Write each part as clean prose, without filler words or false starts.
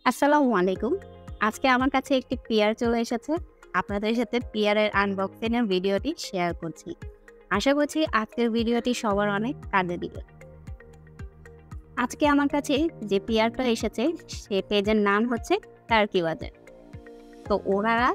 আসসালামু আলাইকুম। আজকে আমার কাছে একটি পেয়ার চলে এসেছে। আপনাদের সাথে পেয়ারের আনবক্সিং এর ভিডিওটি শেয়ার করছি। আশা করছি আজকের ভিডিওটি সবার অনেক কাজে দিবে। আজকে আমার কাছে যে পেয়ারটা এসেছে সে পেজের নাম হচ্ছে টার্কি বাজার। তো ওনারা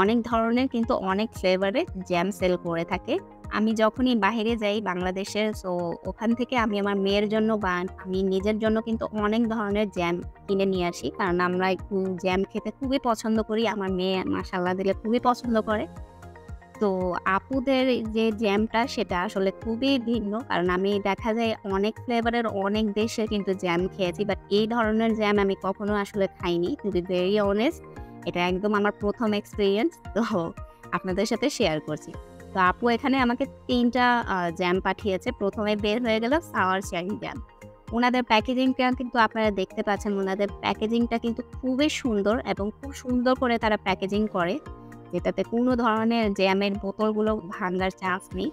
অনেক ধরনের কিন্তু অনেক ফ্লেভারের জ্যাম সেল করে থাকে। আমি যখনই বাইরে যাই বাংলাদেশে, সো ওখান থেকে আমি আমার মেয়ের জন্য বা আমি নিজের জন্য কিন্তু অনেক ধরনের জ্যাম কিনে নিয়ে আসি। কারণ আমরা একটু জ্যাম খেতে খুবই পছন্দ করি। আমার মেয়ে মাশাআল্লাহ দিলে খুবই পছন্দ করে। তো আপুদের যে জ্যামটা সেটা আসলে খুবই ভিন্ন। কারণ আমি দেখা যায় অনেক ফ্লেভারের অনেক দেশে কিন্তু জ্যাম খেয়েছি। বাট এই ধরনের জ্যাম আমি কখনো আসলে খাইনি। টু বি ভেরি অনেস্ট, এটা একদম আমার ১ম এক্সপেরিয়েন্স। তো আপনাদের সাথে শেয়ার করছি। তো আপু এখানে আমাকে ৩ টা জ্যাম পাঠিয়েছে। ১ম এ বের হয়ে গেল সাওয়ার চেরি জ্যাম। উনাদের প্যাকেজিংটা কিন্তু আপনারা দেখতে পাচ্ছেন। উনাদের প্যাকেজিংটা কিন্তু খুবই সুন্দর এবং খুব সুন্দর করে তারা প্যাকেজিং করে, যেটাতে কোনো ধরনের জ্যামের বোতলগুলো ভাঙার চান্স নেই।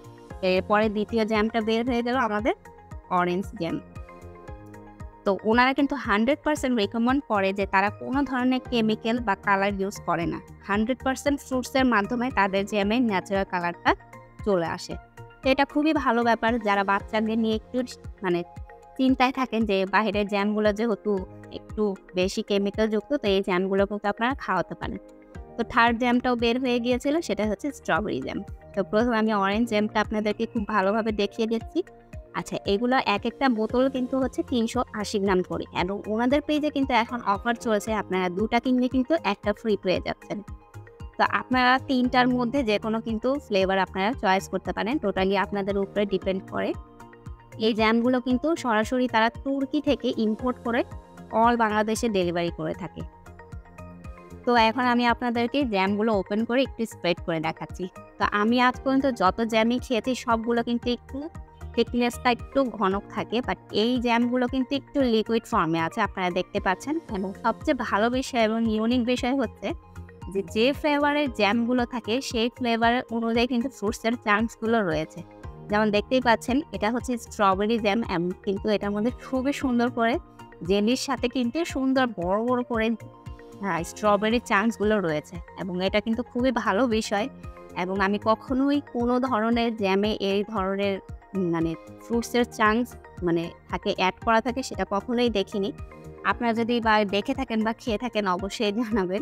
এরপরে ২য় জ্যামটা বের হয়ে গেল আমাদের অরেঞ্জ জ্যাম। তো ওনারা কিন্তু 100% রেকমেন্ড করে যে তারা কোনো ধরনের কেমিক্যাল বা কালার ইউজ করে না। 100% ফ্রুটসের মাধ্যমে তাদের জ্যামে ন্যাচারাল কালারটা চলে আসে। তো এটা খুবই ভালো ব্যাপার যারা বাচ্চাদের নিয়ে একটু মানে চিন্তায় থাকেন যে বাহিরের জ্যামগুলো যেহেতু একটু বেশি কেমিক্যাল যুক্ত, তো এই জ্যামগুলো কিন্তু আপনারা খাওয়াতে পারেন। তো থার্ড জ্যামটাও বের হয়ে গিয়েছিল, সেটা হচ্ছে স্ট্রবেরি জ্যাম। তো প্রথমে আমি অরেঞ্জ জ্যামটা আপনাদেরকে খুব ভালোভাবে দেখিয়ে দিচ্ছি। আচ্ছা, এগুলো একেকটা বোতল কিন্তু হচ্ছে ৩৮০ গ্রাম করে এবং ওনাদের পেজে কিন্তু এখন অফার চলছে। আপনারা ২ টা কিনলে কিন্তু ১ টা ফ্রি পেয়ে যাচ্ছেন। তো আপনারা ৩ টার মধ্যে যেকোনো কিন্তু ফ্লেভার আপনারা চয়েস করতে পারেন। টোটালি আপনাদের উপরে ডিপেন্ড করে। এই জ্যামগুলো কিন্তু সরাসরি তারা তুর্কি থেকে ইম্পোর্ট করে অল বাংলাদেশে ডেলিভারি করে থাকে। তো এখন আমি আপনাদেরকে জ্যামগুলো ওপেন করে একটু স্প্রেড করে দেখাচ্ছি। তো আমি আজ পর্যন্ত যত জ্যামই খেয়েছি সবগুলো কিন্তু একটু থিকনেসটা একটু ঘনক থাকে, বাট এই জ্যামগুলো কিন্তু একটু লিকুইড ফর্মে আছে, আপনারা দেখতে পাচ্ছেন। এবং সবচেয়ে ভালো বিষয় এবং ইউনিক বিষয় হচ্ছে যে ফ্লেভারের জ্যামগুলো থাকে সেই ফ্লেভারের অনুযায়ী কিন্তু ফ্রুটসের চাঙ্কসগুলো রয়েছে। যেমন দেখতেই পাচ্ছেন এটা হচ্ছে স্ট্রবেরি জ্যাম, কিন্তু এটার মধ্যে খুবই সুন্দর করে জেলির সাথে কিন্তু সুন্দর বড় বড় করে স্ট্রবেরি চাঙ্কসগুলো রয়েছে এবং এটা কিন্তু খুবই ভালো বিষয়। এবং আমি কখনোই কোনো ধরনের জ্যামে এই ধরনের মানে ফ্রুটসের চাঙ্কস মানে থাকে অ্যাড করা থাকে সেটা কখনোই দেখিনি। আপনারা যদি বা দেখে থাকেন বা খেয়ে থাকেন অবশ্যই জানাবেন।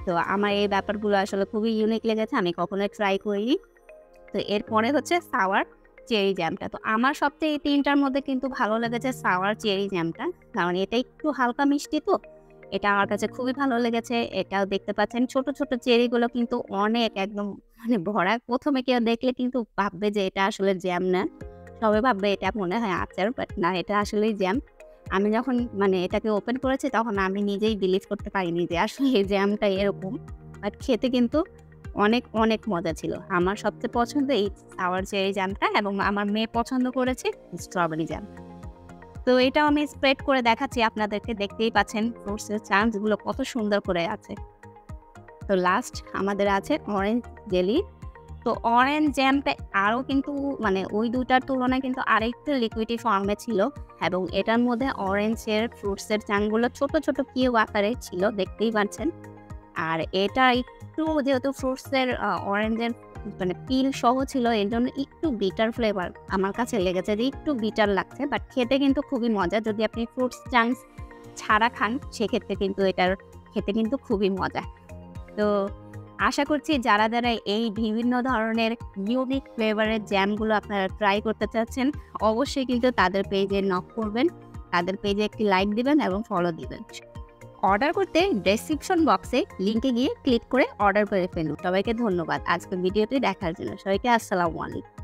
তো আমার এই ব্যাপারগুলো আসলে খুবই ইউনিক লেগেছে, আমি কখনোই ট্রাই করিনি। তো এরপরে হচ্ছে সাওয়ার চেরি জ্যামটা। তো আমার সবচেয়ে এই ৩ টার মধ্যে কিন্তু ভালো লেগেছে সাওয়ার চেরি জ্যামটা। কারণ এটা একটু হালকা মিষ্টি, তো এটা আমার কাছে খুবই ভালো লেগেছে। এটাও দেখতে পাচ্ছেন ছোট, ছোট চেরিগুলো কিন্তু অনেক একদম মানে ভরা। ১ম এ কেউ দেখলে কিন্তু ভাববে যে এটা আসলে জ্যাম না। সবাই ভাববে এটা মনে হয় আচার, বাট না, এটা আসলেই জ্যাম। আমি যখন মানে এটাকে ওপেন করেছি তখন আমি নিজেই বিলিভ করতে পারিনি যে আসলে এই জ্যামটা এরকম। বাট খেতে কিন্তু অনেক, অনেক মজা ছিল। আমার সবচেয়ে পছন্দ এই সাওয়ার চেরি জ্যামটা এবং আমার মেয়ে পছন্দ করেছে স্ট্রবেরি জ্যাম। তো এটাও আমি স্প্রেড করে দেখাচ্ছি আপনাদেরকে, দেখতেই পাচ্ছেন ফ্রুটসের চাঙ্কসগুলো কত সুন্দর করে আছে। তো লাস্ট আমাদের আছে অরেঞ্জ জেলি। তো অরেঞ্জ জ্যামটা আরও কিন্তু মানে ওই ২ টার তুলনায় কিন্তু আরেকটু লিকুইডি ফর্মে ছিল এবং এটার মধ্যে অরেঞ্জের ফ্রুটসের চাঙ্কগুলো ছোট, ছোট কিউব আকারে ছিল, দেখতেই পাচ্ছেন। আর এটা একটু যেহেতু ফ্রুটসের অরেঞ্জের মানে পিল সহ ছিল, এর জন্য একটু বিটার ফ্লেভার আমার কাছে লেগেছে, যে একটু বিটার লাগছে। বাট খেতে কিন্তু খুবই মজা। যদি আপনি ফ্রুটস চাঙ্কস ছাড়া খান সেক্ষেত্রে কিন্তু এটার খেতে কিন্তু খুবই মজা। তো আশা করছি যারা এই বিভিন্ন ধরনের ইউনিক ফ্লেভারের জ্যামগুলো আপনারা ট্রাই করতে চাচ্ছেন অবশ্যই কিন্তু তাদের পেজে নক করবেন, তাদের পেজে একটি লাইক দিবেন এবং ফলো দিবেন। অর্ডার করতে ডেসক্রিপশন বক্সে লিঙ্কে গিয়ে ক্লিক করে অর্ডার করে ফেলুন। সবাইকে ধন্যবাদ আজকের ভিডিওটি দেখার জন্য। সবাইকে আসসালামু আলাইকুম।